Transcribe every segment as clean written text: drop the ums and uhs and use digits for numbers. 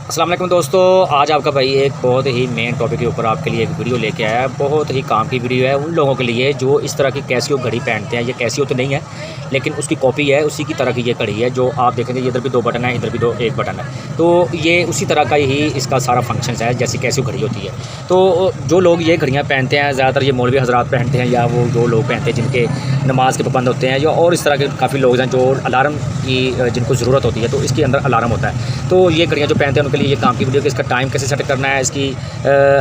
अस्सलाम वालेकुम दोस्तों, आज आपका भाई एक बहुत ही मेन टॉपिक के ऊपर आपके लिए एक वीडियो लेके आया है। बहुत ही काम की वीडियो है उन लोगों के लिए जो इस तरह की कैसियो घड़ी पहनते हैं। ये कैसियो तो नहीं है लेकिन उसकी कॉपी है, उसी की तरह की ये घड़ी है जो आप देखेंगे इधर भी 2 बटन है, इधर भी एक बटन है। तो ये उसी तरह का ही इसका सारा फंक्शन है जैसी कैसियो घड़ी होती है। तो जो लोग ये घड़ियाँ पहनते हैं, ज़्यादातर ये मौलवी हज़रात पहनते हैं या वो जो लोग पहनते हैं जिनके नमाज के पाबंद होते हैं, या और इस तरह के काफ़ी लोग हैं जो अलार्म की जिनको ज़रूरत होती है, तो इसके अंदर अलार्म होता है। तो ये घड़ियाँ जो पहनते हैं उनके लिए ये काम की वीडियो कि इसका टाइम कैसे सेट करना है, इसकी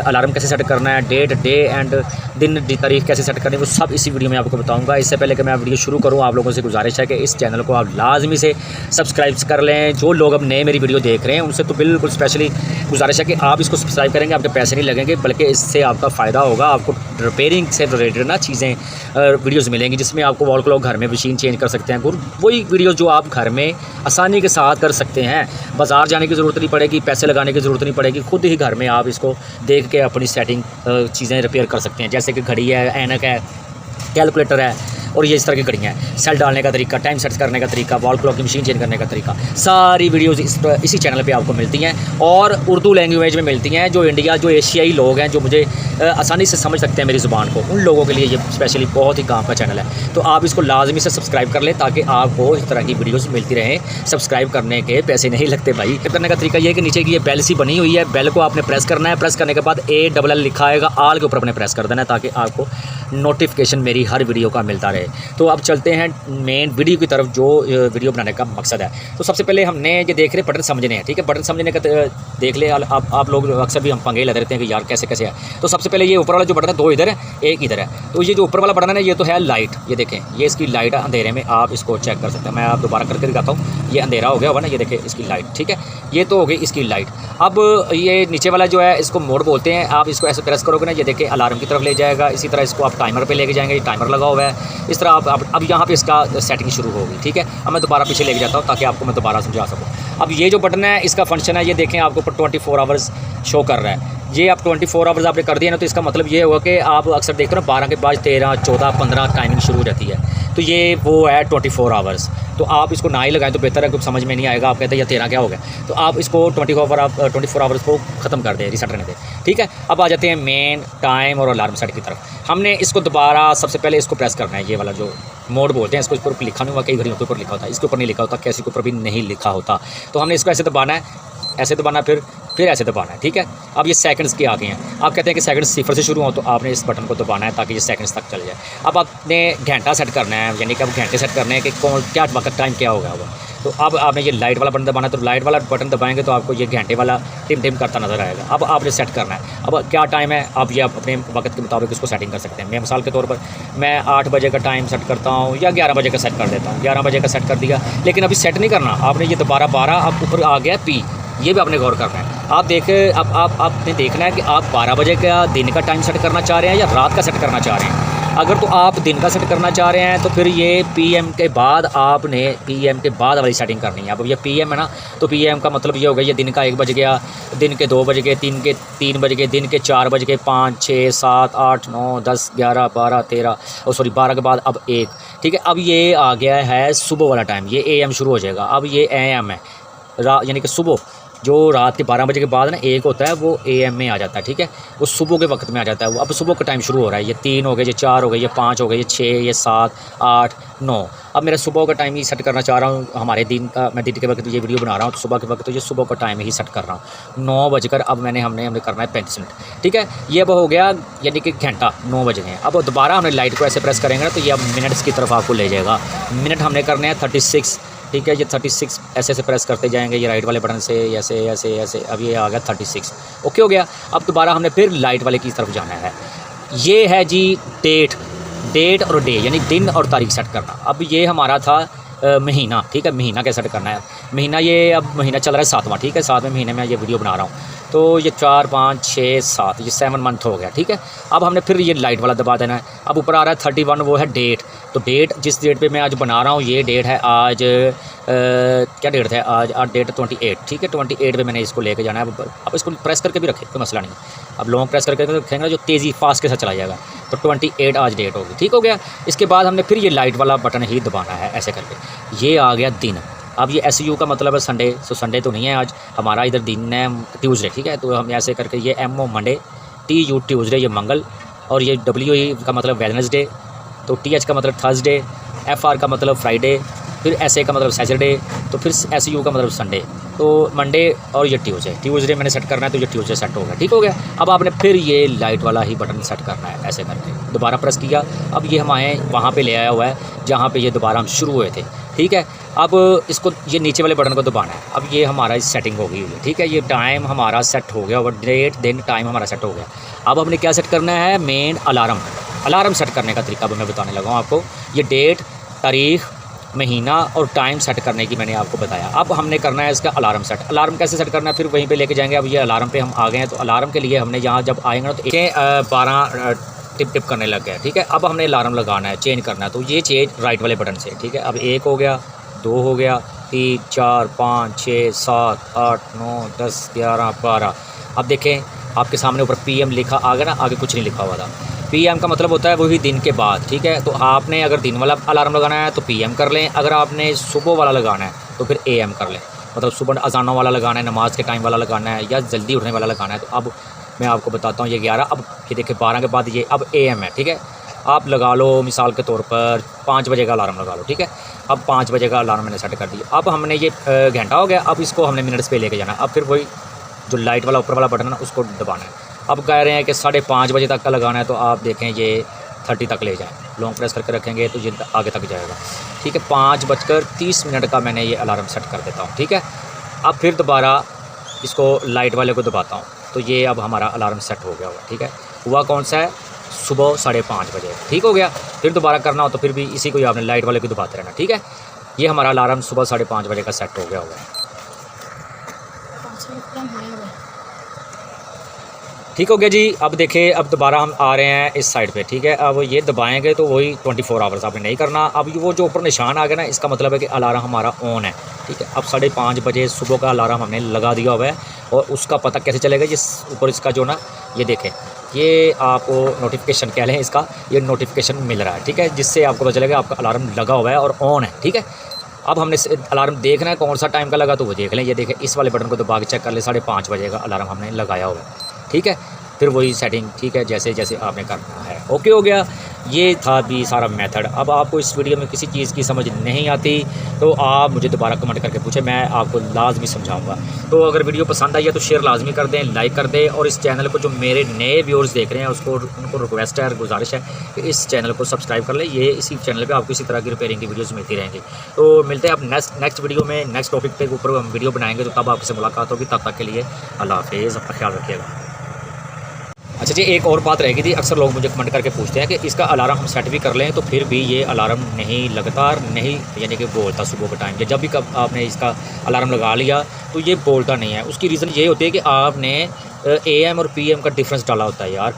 अलार्म कैसे सेट करना है, डेट डे एंड दिन तारीख कैसे सेट करनी है, वो सब इसी वीडियो में आपको बताऊंगा। इससे पहले कि मैं वीडियो शुरू करूं, आप लोगों से गुजारिश है कि इस चैनल को आप लाजमी से सब्सक्राइब कर लें। जो लोग अब नए मेरी वीडियो देख रहे हैं उनसे तो बिल्कुल स्पेशली गुजारिश है कि आप इसको सब्सक्राइब करेंगे, आपके पैसे नहीं लगेंगे, बल्कि इससे आपका फ़ायदा होगा। आपको रिपेयरिंग से रिलेटेड ना चीज़ें वीडियोज़ मिलेंगी जिसमें आपको वॉल क्लॉक घर में मशीन चेंज कर सकते हैं। वही वीडियो जो आप घर में आसानी के साथ कर सकते हैं, बाज़ार जाने की ज़रूरत नहीं पड़ेगी, पैसे लगाने की ज़रूरत नहीं पड़ेगी, खुद ही घर में आप इसको देख के अपनी सेटिंग चीज़ें रिपेयर कर सकते हैं। जैसे कि घड़ी है, ऐनक है, कैलकुलेटर है, और ये इस तरह की घड़ियाँ हैं। सेल डालने का तरीका, टाइम सेट करने का तरीका, वॉल क्लॉक की मशीन चेंज करने का तरीका, सारी वीडियोज़ इसी चैनल पे आपको मिलती हैं और उर्दू लैंग्वेज में मिलती हैं। जो इंडिया, जो एशियाई लोग हैं, जो मुझे आसानी से समझ सकते हैं मेरी ज़ुबान को, उन लोगों के लिए ये स्पेशली बहुत ही काम का चैनल है। तो आप इसको लाजमी से सब्सक्राइब कर लें ताकि आपको इस तरह की वीडियोज़ मिलती रहें। सब्सक्राइब करने के पैसे नहीं लगते भाई। करने का तरीका ये है कि नीचे की ये बेल सी बनी हुई है, बेल को आपने प्रेस करना है। प्रेस करने के बाद ALL लिखा आएगा, आल के ऊपर अपने प्रेस कर देना है ताकि आपको नोटिफिकेशन मेरी हर वीडियो का मिलता रहे। तो अब चलते हैं मेन वीडियो की तरफ, जो वीडियो बनाने का मकसद है। तो सबसे पहले हमने ये देख रहे बटन समझने हैं, ठीक है। बटन समझने का देख ले आप लोग अक्सर भी हम पंगे लेते रहते हैं कि यार कैसे कैसे है। तो सबसे पहले ये ऊपर वाला जो बटन है, 2 इधर है, 1 इधर है। तो ये जो ऊपर वाला बटन है ये तो है लाइट, ये देखें, ये इसकी लाइट है। अंधेरे में आप इसको चेक कर सकते हैं। मैं आप दोबारा करके दिखाता हूँ। ये अंधेरा हो गया होगा ना, ये देखें इसकी लाइट, ठीक है। ये तो हो गई इसकी लाइट। अब ये नीचे वाला जो है इसको मोड बोलते हैं। आप इसको ऐसे प्रेस करोगे ना, ये देखें अलार्म की तरफ ले जाएगा। इसी तरह इसको आप टाइमर पे लेके जाएंगे, टाइमर लगा हुआ है। इस तरह आप अब यहाँ पे इसका सेटिंग शुरू होगी, ठीक है। अब मैं दोबारा पीछे लेके जाता हूँ ताकि आपको मैं दोबारा समझा सकूँ। अब ये जो बटन है इसका फंक्शन है, ये देखें आपको ऊपर 24 आवर्स शो कर रहा है। ये आप 24 आवर्स आपने कर दिया ना, तो इसका मतलब ये होगा कि आप अक्सर देखते हो ना 12 के बाद 13, 14, 15 टाइमिंग शुरू हो जाती है। तो ये वो है 24 आवर्स। तो आप इसको ना ही लगाएं तो बेहतर है, कुछ समझ में नहीं आएगा। आप कहते हैं या 13 क्या हो गया, तो आप इसको 24 आवर्स को ख़त्म कर दें, रीसेट रहने दें, ठीक है। अब आ जाते हैं मेन टाइम और अलार्म सेट की तरफ। हमने इसको दोबारा सबसे पहले इसको प्रेस करना है, ये वाला जो मोड बोलते हैं। इसको इस पर लिखा नहीं हुआ, कई घड़ियों के ऊपर लिखा होता है, इसके ऊपर नहीं लिखा होता, कैसे के ऊपर भी नहीं लिखा होता। तो हमने इसको ऐसे दबाना है, ऐसे दबाना, फिर ऐसे दबाना है, ठीक है। अब ये सेकंड्स के आ गए हैं। आप कहते हैं कि सेकंड्स 0 से शुरू हो, तो आपने इस बटन को दबाना है ताकि ये सेकंड्स तक चल जाए। अब आपने घंटा सेट करना है, यानी कि अब घंटे सेट करने हैं कि कौन क्या वक्त टाइम क्या होगा। तो अब आपने ये लाइट वाला बटन दबाना है, तो लाइट वाला बटन दबाएंगे तो आपको ये घंटे वाला टिम करता नज़र आएगा। अब आपने सेट करना है, अब क्या टाइम है, आप ये अपने वक्त के मुताबिक इसको सेटिंग कर सकते हैं। मैं मिसाल के तौर पर मैं 8 बजे का टाइम सेट करता हूँ या 11 बजे का सेट कर देता हूँ। 11 बजे का सेट कर दिया, लेकिन अभी सेट नहीं करना आपने, ये दोबारा 12 अब ऊपर आ गया P, ये भी आपने गौर करना है। आप देखें, अब आपने देखना है कि आप 12 बजे का दिन का टाइम सेट करना चाह रहे हैं या रात का सेट करना चाह रहे हैं। अगर तो आप दिन का सेट करना चाह रहे हैं तो फिर ये PM के बाद आपने PM के बाद वाली सेटिंग करनी है। अब ये PM है ना, तो PM का मतलब ये हो गया, ये दिन का 1 बज गया, दिन के 2 बज गए, 3 बज गए, दिन के 4 बज गए, 5, 6, 7, 8, 9, 10, 11, 12, 13 और सॉरी 12 के बाद अब 1, ठीक है। अब ये आ गया है सुबह वाला टाइम, ये AM शुरू हो जाएगा। अब ये AM है, यानी कि सुबह, जो रात के 12 बजे के बाद ना 1 होता है वो AM में आ जाता है, ठीक है। वो सुबह के वक्त में आ जाता है। वो अब सुबह का टाइम शुरू हो रहा है। ये 3 हो गए, ये 4 हो गए, ये 5 हो गए, ये 6, ये 7, 8, 9। अब मेरा सुबह का टाइम ही सेट करना चाह रहा हूँ। हमारे दिन का, मैं दिन के वक्त ये वीडियो बना रहा हूँ, तो सुबह के वक्त तो ये सुबह का टाइम ही सेट कर रहा हूँ। 9 बजकर अब हमने करना है 35 मिनट, ठीक है। ये अब हो गया, यानी कि घंटा 9 बज गए। अब दोबारा हमने लाइट को ऐसे प्रेस करेंगे ना, तो ये अब मिनट्स की तरफ आपको ले जाएगा। मिनट हमने करने हैं 36, ठीक है। ये 36 ऐसे प्रेस करते जाएंगे, ये राइट वाले बटन से ऐसे ऐसे ऐसे। अब ये आ गया 36, ओके हो गया। अब दोबारा हमने फिर लाइट वाले की तरफ जाना है। ये है जी डेट और डे, यानी दिन और तारीख सेट करना। अब ये हमारा था महीना, ठीक है। महीना कैसे सेट करना है, महीना, ये अब महीना चल रहा है 7वां, ठीक है। 7वें महीने में ये वीडियो बना रहा हूँ। तो ये 4, 5, 6, 7, ये 7 मंथ हो गया, ठीक है। अब हमने फिर ये लाइट वाला दबा देना है। अब ऊपर आ रहा है 31, वो है डेट। तो डेट, जिस डेट पे मैं आज बना रहा हूँ, ये डेट है आज क्या डेट है आज डेट 28, ठीक है। 28 पे मैंने इसको लेके जाना है। अब इसको प्रेस करके भी रखें, कोई मसला नहीं है। अब लॉन्ग प्रेस करके रखेंगे ना, जो तेज़ी फास्ट के साथ चला जाएगा। तो 28 आज डेट होगी, ठीक हो गया। इसके बाद हमने फिर ये लाइट वाला बटन ही दबाना है ऐसे करके। ये आ गया दिन, अब ये SU का मतलब है संडे, तो संडे तो नहीं है आज हमारा, इधर दिन है ट्यूसडे, ठीक है। तो हम ऐसे करके ये MO मंडे, TU ट्यूसडे ये मंगल, और ये WE का मतलब वेडनेसडे, तो TH का मतलब थर्सडे, FR का मतलब फ्राइडे, फिर SA का मतलब सैटरडे, तो फिर SU का मतलब संडे, तो मंडे और ये ट्यूसडे मैंने सेट करना है, तो ये ट्यूसडे सेट हो गया, ठीक हो गया। अब आपने फिर ये लाइट वाला ही बटन सेट करना है, ऐसे करके दोबारा प्रेस किया। अब ये हमारे वहाँ पे ले आया हुआ है जहाँ पे ये दोबारा हम शुरू हुए थे, ठीक है। अब इसको ये नीचे वाले बटन को दबाना है। अब ये हमारा सेटिंग हो गई हुई है, ठीक है। ये टाइम हमारा सेट हो गया, और डेट दिन टाइम हमारा सेट हो गया। अब हमने क्या सेट करना है, मेन अलार्म सेट करने का तरीका मैं बताने लगा हूँ आपको। ये डेट, तारीख, महीना और टाइम सेट करने की मैंने आपको बताया। अब हमने करना है इसका अलार्म सेट। अलार्म कैसे सेट करना है फिर वहीं पे लेके जाएंगे। अब ये अलार्म पे हम आ गए हैं, तो अलार्म के लिए हमने यहाँ जब आएंगे ना तो 12 टिप करने लग गया, ठीक है। अब हमने अलार्म लगाना है, चेंज करना है, तो ये चेंज राइट वाले बटन से, ठीक है। अब 1 हो गया, 2 हो गया, 3, 4, 5, 6, 7, 8, 9, 10, 11, 12। अब देखें आपके सामने ऊपर PM लिखा आ गया ना, आगे कुछ नहीं लिखा हुआ था। PM का मतलब होता है वही दिन के बाद, ठीक है। तो आपने अगर दिन वाला अलार्म लगाना है तो PM कर लें, अगर आपने सुबह वाला लगाना है तो फिर AM कर लें। मतलब सुबह अजानों वाला लगाना है, नमाज के टाइम वाला लगाना है, या जल्दी उठने वाला लगाना है। तो अब मैं आपको बताता हूँ, ये 11, अब ये देखिए 12 के बाद ये अब AM है, ठीक है। आप लगा लो मिसाल के तौर पर 5 बजे का अलार्म लगा लो, ठीक है। अब 5 बजे का अलार्म मैंने सेट कर दिया। अब हमने ये घंटा हो गया, अब इसको हमने मिनट्स पे लेके जाना है। अब फिर वही जो लाइट वाला ऊपर वाला बटन है ना उसको दबाना है। अब कह रहे हैं कि 5:30 बजे तक का लगाना है, तो आप देखें ये 30 तक ले जाएँ, लॉन्ग प्रेस करके रखेंगे तो ये आगे तक जाएगा, ठीक है। 5:30 का मैंने ये अलार्म सेट कर देता हूँ, ठीक है। अब फिर दोबारा इसको लाइट वाले को दबाता हूँ, तो ये अब हमारा अलार्म सेट हो गया हुआ, ठीक है। हुआ कौन सा है, सुबह 5:30 बजे, ठीक हो गया। फिर दोबारा करना हो तो फिर भी इसी को ही आपने लाइट वाले को दबाते रहना, ठीक है। ये हमारा अलार्म सुबह 5:30 बजे का सेट हो गया हुआ है, ठीक हो गया जी। अब देखें, अब दोबारा हम आ रहे हैं इस साइड पे, ठीक है। अब ये दबाएंगे तो वही 24 आवर्स आपने नहीं करना। अब वो जो ऊपर निशान आ गया ना, इसका मतलब है कि अलार्म हमारा ऑन है, ठीक है। अब 5:30 बजे सुबह का अलार्म हमने लगा दिया हुआ है, और उसका पता कैसे चलेगा, ये ऊपर इसका जो ना, ये देखें, ये आपको नोटिफिकेशन कह लें इसका, ये नोटिफिकेशन मिल रहा है, ठीक है, जिससे आपको पता चलेगा आपका अलार्म लगा हुआ है और ऑन है, ठीक है। अब हमने अलार्म देखना है कौन सा टाइम का लगा, तो वो देख लें। ये देखें, इस वाले बटन को दबा के चेक कर लें, 5:30 बजे का अलार्म हमने लगाया हुआ है, ठीक है। फिर वही सेटिंग, ठीक है, जैसे जैसे आपने करना है। ओके हो गया, ये था भी सारा मेथड। अब आपको इस वीडियो में किसी चीज़ की समझ नहीं आती तो आप मुझे दोबारा कमेंट करके पूछें, मैं आपको लाजमी समझाऊंगा। तो अगर वीडियो पसंद आई है तो शेयर लाजमी कर दें, लाइक कर दें, और इस चैनल को जो मेरे नए व्यूअर्स देख रहे हैं उनको रिक्वेस्ट है, गुजारिश है कि इस चैनल को सब्सक्राइब कर लें। ये इसी चैनल पर आपको इसी तरह की रिपेयरिंग की वीडियोज़ मिलती रहेंगी। तो मिलते हैं आप नेक्स्ट वीडियो में, नेक्स्ट टॉपिक के ऊपर हम वीडियो बनाएंगे, तो तब आपसे मुलाकात होगी। तब तक के लिए अल्लाह हाफिज़, अपना ख्याल रखिएगा। अच्छा जी, एक और बात रहेगी थी, अक्सर लोग मुझे कमेंट करके पूछते हैं कि इसका अलार्म हम सेट भी कर लें तो फिर भी ये अलार्म नहीं लगातार नहीं, यानी कि बोलता सुबह के टाइम, जब भी कब आपने इसका अलार्म लगा लिया तो ये बोलता नहीं है। उसकी रीज़न ये होती है कि आपने AM और PM का डिफरेंस डाला होता है यार।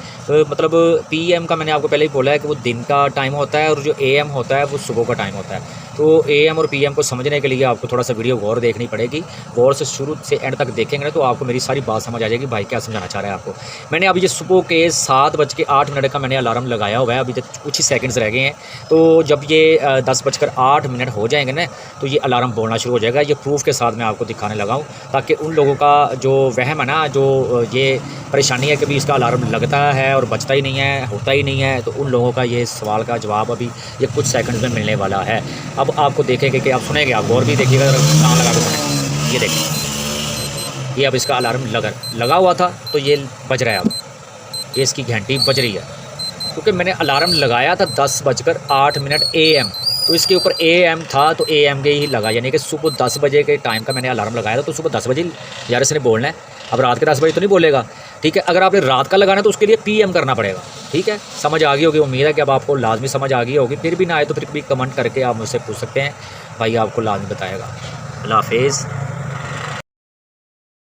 मतलब PM का मैंने आपको पहले ही बोला है कि वो दिन का टाइम होता है, और जो AM होता है वो सुबह का टाइम होता है। तो AM और PM को समझने के लिए आपको थोड़ा सा वीडियो गौर देखनी पड़ेगी। गौर से शुरू से एंड तक देखेंगे ना तो आपको मेरी सारी बात समझ आ जाएगी, भाई क्या समझाना चाह रहा है आपको। मैंने अभी ये सुबह के 7:08 का मैंने अलार्म लगाया हुआ है, अभी तक कुछ ही सेकंड्स रह गए हैं। तो जब ये 10:08 हो जाएंगे ना तो ये अलार्म बोलना शुरू हो जाएगा। ये प्रूफ के साथ मैं आपको दिखाने लगा हूँ, ताकि उन लोगों का जो वहम है ना, जो ये परेशानी है कि भी इसका अलार्म लगता है और बजता ही नहीं है, होता ही नहीं है, तो उन लोगों का ये सवाल का जवाब अभी ये कुछ सेकंड्स में मिलने वाला है। अब आपको देखेंगे कि आप सुनेंगे, आप गौर भी देखिएगा, कान लगा के सुनें। ये देखिए, ये अब इसका अलार्म लगा हुआ था तो ये बज रहा है, अब ये इसकी घंटी बज रही है, क्योंकि मैंने अलार्म लगाया था 10:08 AM, तो इसके ऊपर AM था तो AM के ही लगा, यानी कि सुबह 10 बजे के टाइम का मैंने अलार्म लगाया था, तो सुबह 10 बजे यार इसने बोलना है। अब रात के 10 बजे तो नहीं बोलेगा, ठीक है। अगर आपने रात का लगाना है तो उसके लिए PM करना पड़ेगा, ठीक है। समझ आ गई होगी, उम्मीद है कि अब आपको लाजमी समझ आ गई होगी। फिर भी ना आए तो फिर भी कमेंट करके आप मुझसे पूछ सकते हैं, भाई आपको लाजमी बताएगा। अल्लाह हाफिज़।